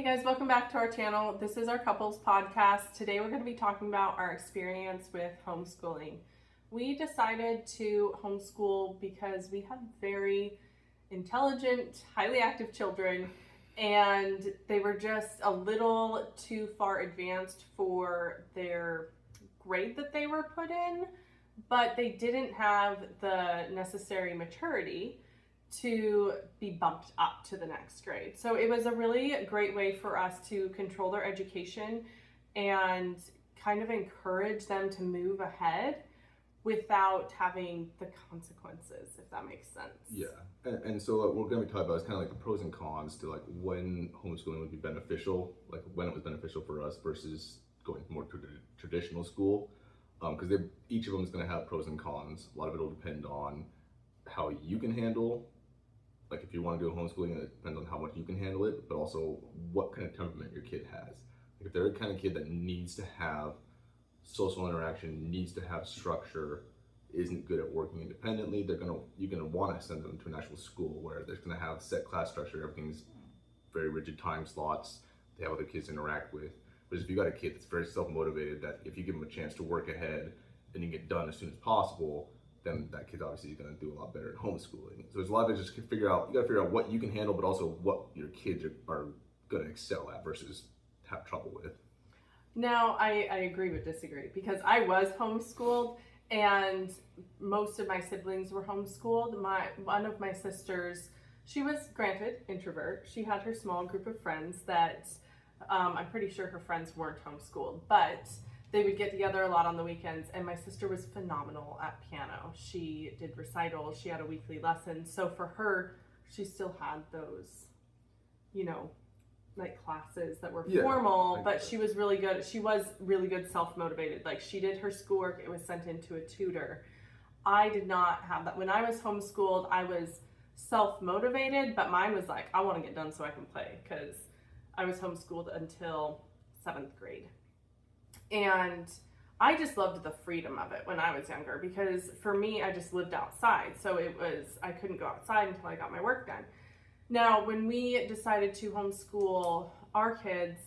guys, welcome back to our channel. This is our couples podcast. Today we're going to be talking about our experience with homeschooling. We decided to homeschool because we have very intelligent, highly active children, and they were just a little too far advanced for their grade that they were put in, but they didn't have the necessary maturity to be bumped up to the next grade. So it was a really great way for us to control their education and kind of encourage them to move ahead without having the consequences, if that makes sense. Yeah, and so what we're going to be talking about is kind of like the pros and cons to like when homeschooling would be beneficial, like when it was beneficial for us versus going more to the traditional school, because each of them is going to have pros and cons. A lot of it will depend on how you can handle. Like if you want to do homeschooling, it depends on how much you can handle it, but also what kind of temperament your kid has. Like if they're the kind of kid that needs to have social interaction, needs to have structure, isn't good at working independently, you're gonna want to send them to an actual school where they're gonna have set class structure, everything's very rigid time slots, they have other kids to interact with. But if you got a kid that's very self-motivated, that if you give them a chance to work ahead and you get done as soon as possible, then that kid's obviously going to do a lot better in homeschooling. So there's a lot of it just you got to figure out what you can handle, but also what your kids are going to excel at versus have trouble with. Now, I agree but disagree, because I was homeschooled and most of my siblings were homeschooled. One of my sisters, she was granted introvert. She had her small group of friends that I'm pretty sure her friends weren't homeschooled, but they would get together a lot on the weekends, and my sister was phenomenal at piano. She did recitals, she had a weekly lesson. So for her, she still had those, like classes that were formal, but she was really good. She was really good self-motivated. Like she did her schoolwork, it was sent into a tutor. I did not have that. When I was homeschooled, I was self-motivated, but mine was like, I want to get done so I can play, because I was homeschooled until 7th grade. And I just loved the freedom of it when I was younger, because for me, I just lived outside. So I couldn't go outside until I got my work done. Now, when we decided to homeschool our kids,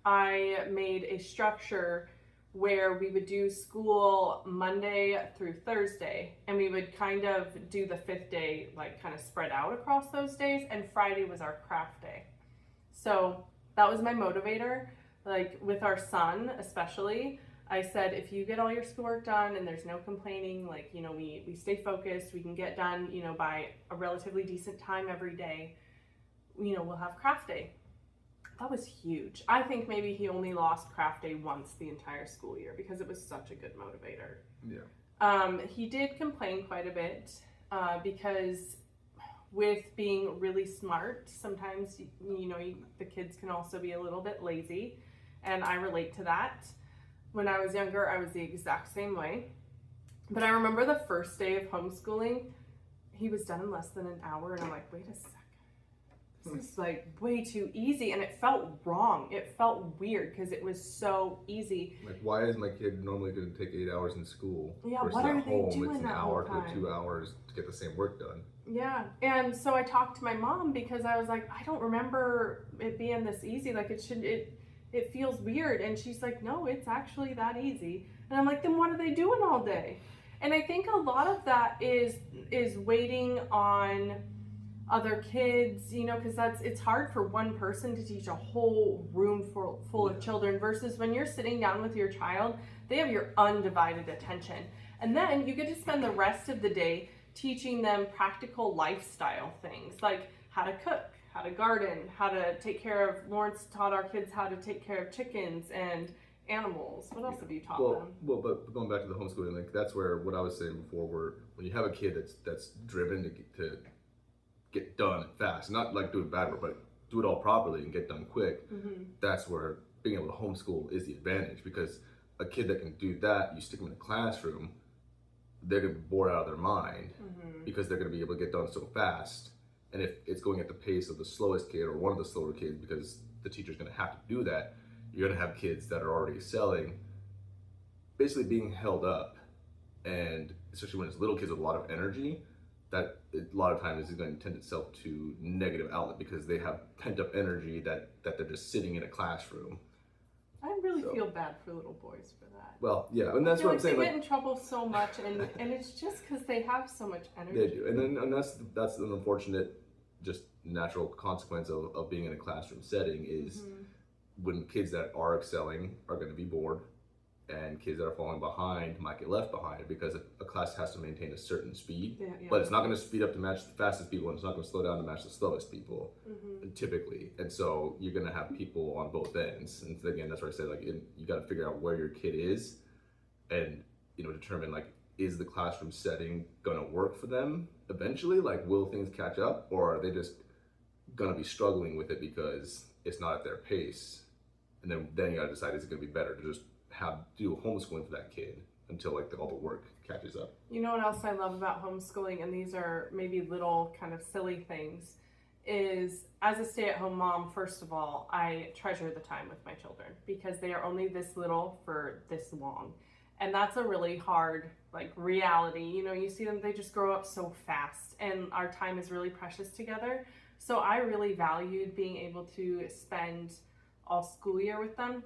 I made a structure where we would do school Monday through Thursday, and we would kind of do the 5th day, like kind of spread out across those days, and Friday was our craft day. So that was my motivator. Like with our son especially, I said, if you get all your schoolwork done and there's no complaining, like, we stay focused, we can get done, by a relatively decent time every day, we'll have craft day. That was huge. I think maybe he only lost craft day once the entire school year because it was such a good motivator. Yeah. He did complain quite a bit because with being really smart, sometimes, the kids can also be a little bit lazy. And I relate to that. When I was younger, I was the exact same way. But I remember the first day of homeschooling, he was done in less than an hour, and I'm like, wait a second. This is like way too easy, and it felt wrong. It felt weird because it was so easy. Like, why is my kid normally going to take 8 hours in school? Yeah, versus what are at they home, doing it's an that hour whole time? to 2 hours to get the same work done. Yeah, and so I talked to my mom because I was like, I don't remember it being this easy. Like it feels weird. And she's like, no, it's actually that easy. And I'm like, then what are they doing all day? And I think a lot of that is waiting on other kids, because it's hard for one person to teach a whole room full of children versus when you're sitting down with your child, they have your undivided attention. And then you get to spend the rest of the day teaching them practical lifestyle things like how to cook, how to garden, how to take care of, Lawrence taught our kids how to take care of chickens and animals. What else have you taught them? Well, but going back to the homeschooling, like that's where what I was saying before, where when you have a kid that's driven to get done fast, not like do it bad work, but do it all properly and get done quick, that's where being able to homeschool is the advantage, because a kid that can do that, you stick them in a classroom, they're going to be bored out of their mind because they're going to be able to get done so fast. And if it's going at the pace of the slowest kid or one of the slower kids, because the teacher's going to have to do that, you're going to have kids that are already excelling, basically being held up. And especially when it's little kids with a lot of energy, that a lot of times is going to tend itself to negative outlet because they have pent up energy that they're just sitting in a classroom. I really feel bad for little boys for that. Well, yeah, and that's what I'm saying. They get in trouble so much, and it's just because they have so much energy. They do, and that's an unfortunate, just natural consequence of being in a classroom setting is when kids that are excelling are going to be bored, and kids that are falling behind might get left behind because a class has to maintain a certain speed, but it's not going to speed up to match the fastest people, and it's not going to slow down to match the slowest people, typically. And so you're going to have people on both ends. And again, that's where I said, like, you got to figure out where your kid is, and determine, like, is the classroom setting going to work for them eventually? Like, will things catch up, or are they just going to be struggling with it because it's not at their pace? And then you got to decide, is it going to be better to just do homeschooling for that kid until like all the work catches up. You know what else I love about homeschooling, and these are maybe little kind of silly things, is as a stay-at-home mom, first of all, I treasure the time with my children because they are only this little for this long. And that's a really hard like reality. You see them, they just grow up so fast, and our time is really precious together. So I really valued being able to spend all school year with them.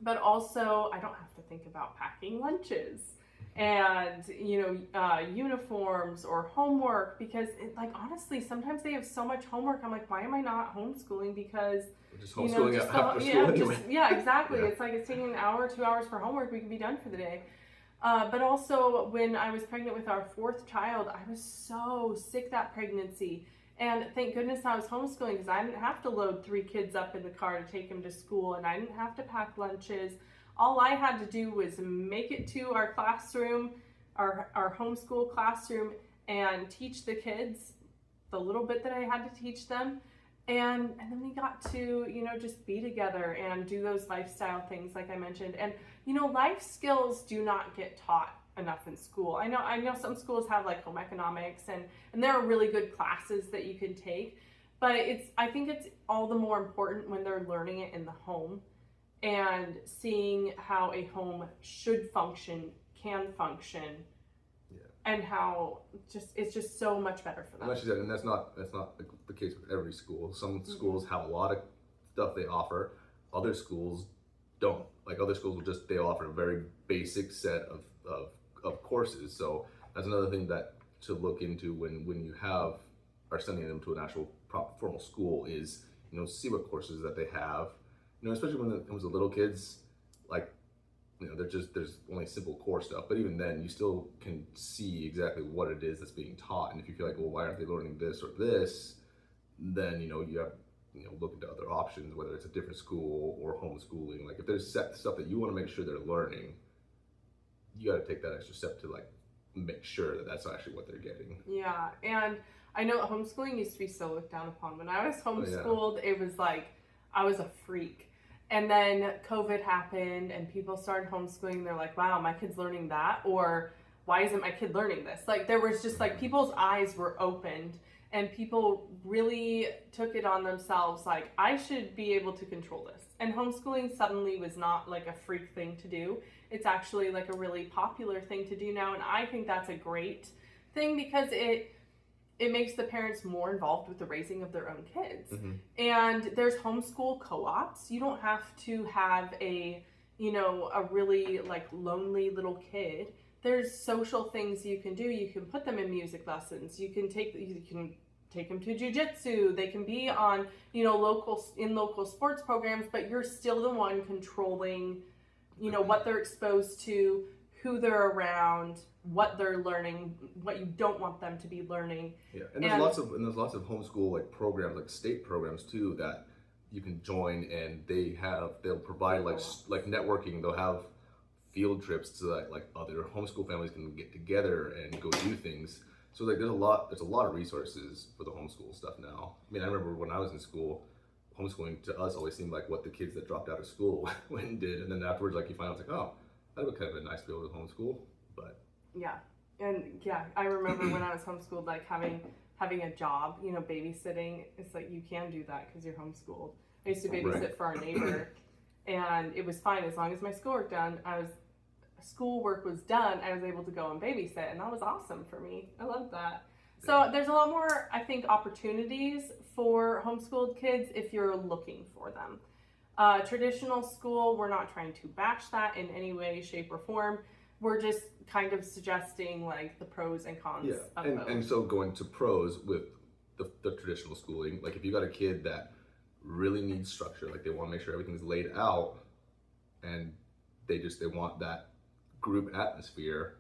But also, I don't have to think about packing lunches and, uniforms or homework because, honestly, sometimes they have so much homework. I'm like, why am I not homeschooling? Because, just homeschooling after school anyway. Exactly. Yeah. It's like it's taking an hour, 2 hours for homework. We can be done for the day. But also, when I was pregnant with our fourth child, I was so sick that pregnancy. And thank goodness I was homeschooling because I didn't have to load 3 kids up in the car to take them to school, and I didn't have to pack lunches. All I had to do was make it to our classroom, our homeschool classroom, and teach the kids the little bit that I had to teach them. And then we got to, just be together and do those lifestyle things like I mentioned. And, life skills do not get taught enough in school. I know some schools have like home economics and there are really good classes that you can take, but I think it's all the more important when they're learning it in the home and seeing how a home should function, can function, and how it's just so much better for them. Like she said, and that's not the case with every school. Some schools have a lot of stuff they offer. Other schools don't. Like other schools they offer a very basic set of courses. So that's another thing that to look into when you are sending them to an actual proper formal school is see what courses that they have. Especially when it comes to little kids, like there's only simple core stuff, but even then you still can see exactly what it is that's being taught. And if you feel like, well, why aren't they learning this or this, then you have look into other options, whether it's a different school or homeschooling. Like if there's set stuff that you want to make sure they're learning, you got to take that extra step to like make sure that that's actually what they're getting. Yeah, and I know homeschooling used to be so looked down upon. When I was homeschooled, It was like I was a freak. And then COVID happened and people started homeschooling. They're like, wow, my kid's learning that, or why isn't my kid learning this? Like there was just like people's eyes were opened and people really took it on themselves. Like I should be able to control this. And homeschooling suddenly was not like a freak thing to do. It's actually like a really popular thing to do now. And I think that's a great thing because it makes the parents more involved with the raising of their own kids. And there's homeschool co-ops. You don't have to have a really like lonely little kid. There's social things you can do. You can put them in music lessons. You can take them to jiu-jitsu. They can be on, local sports programs, but you're still the one controlling, what they're exposed to, who they're around, what they're learning, what you don't want them to be learning. Yeah, and there's lots of homeschool like programs, like state programs too, that you can join, and they'll provide like networking. They'll have field trips so that like other homeschool families can get together and go do things. So like there's a lot of resources for the homeschool stuff now. I mean, I remember when I was in school, homeschooling to us always seemed like what the kids that dropped out of school went and did, and then afterwards like you find out it's like, oh, that would kind of be nice to be able to homeschool. But I remember when I was homeschooled, like having a job, babysitting. It's like you can do that because you're homeschooled. I used to babysit for our neighbor, and it was fine as long as my schoolwork was done. I was able to go and babysit, and that was awesome for me. I loved that. So there's a lot more, I think, opportunities for homeschooled kids if you're looking for them. Traditional school, we're not trying to bash that in any way, shape, or form. We're just kind of suggesting like the pros and cons of both. And so going to pros with the traditional schooling, like if you got a kid that really needs structure, like they want to make sure everything's laid out and they want that group atmosphere,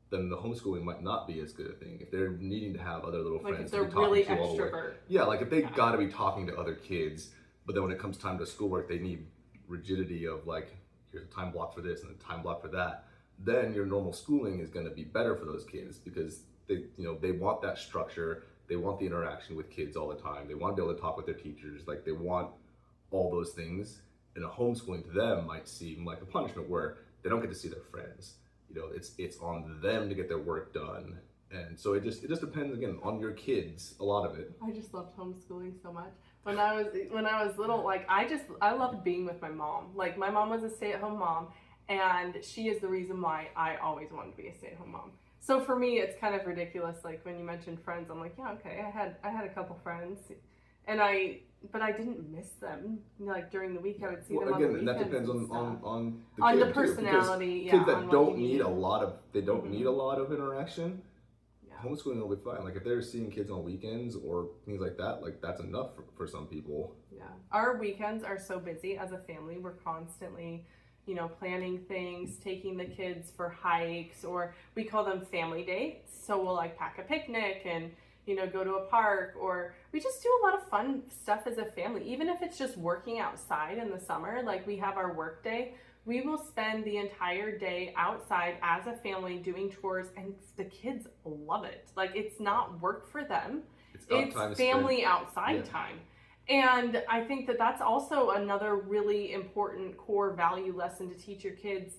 then the homeschooling might not be as good a thing. If they're needing to have other little like friends if they're to be talking really to all the way. extrovert. Yeah, like if they got to be talking to other kids, but then when it comes time to schoolwork, they need rigidity of like, here's a time block for this and a time block for that. Then your normal schooling is going to be better for those kids because they want that structure. They want the interaction with kids all the time. They want to be able to talk with their teachers. Like they want all those things. And a homeschooling to them might seem like a punishment where they don't get to see their friends. It's on them to get their work done. And so it just depends again on your kids, a lot of it. I just loved homeschooling so much. When I was little, like I loved being with my mom. Like my mom was a stay-at-home mom, and she is the reason why I always wanted to be a stay-at-home mom. So for me, it's kind of ridiculous. Like when you mentioned friends, I'm like, yeah, okay, I had a couple friends, but I didn't miss them. Like during the week, I would see them on the weekends. That depends on the on kid the personality. Too, kids that don't need a lot of need a lot of interaction. Homeschooling will be fine. Like if they're seeing kids on weekends or things like that, like that's enough for some people. Yeah, our weekends are so busy as a family. We're constantly, planning things, taking the kids for hikes, or we call them family dates. So we'll like pack a picnic and go to a park, or we just do a lot of fun stuff as a family. Even if it's just working outside in the summer, like we have our work day. We will spend the entire day outside as a family doing chores, and the kids love it. Like it's not work for them. It's family outside time. And I think that that's also another really important core value lesson to teach your kids,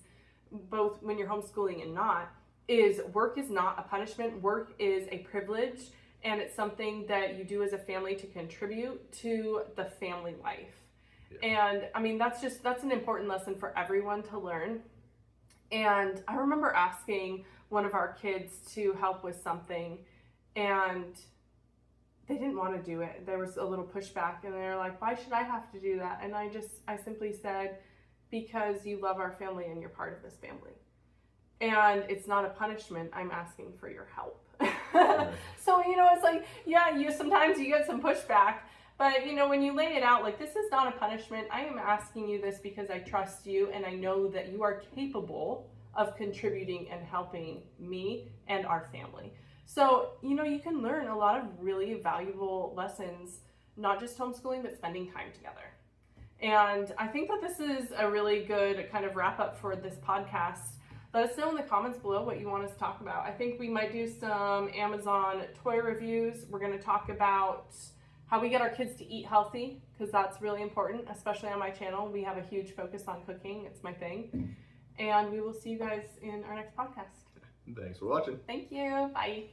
both when you're homeschooling and not, is work is not a punishment. Work is a privilege, and it's something that you do as a family to contribute to the family life. And I mean, that's an important lesson for everyone to learn. And I remember asking one of our kids to help with something, and they didn't want to do it. There was a little pushback, and they're like, why should I have to do that? And I simply said, because you love our family and you're part of this family. And it's not a punishment. I'm asking for your help. So, it's like, sometimes you get some pushback. But, when you lay it out, like, this is not a punishment. I am asking you this because I trust you and I know that you are capable of contributing and helping me and our family. So, you can learn a lot of really valuable lessons, not just homeschooling, but spending time together. And I think that this is a really good kind of wrap up for this podcast. Let us know in the comments below what you want us to talk about. I think we might do some Amazon toy reviews. We're going to talk about how we get our kids to eat healthy, because that's really important, especially on my channel. We have a huge focus on cooking. It's my thing. And we will see you guys in our next podcast. Thanks for watching. Thank you. Bye.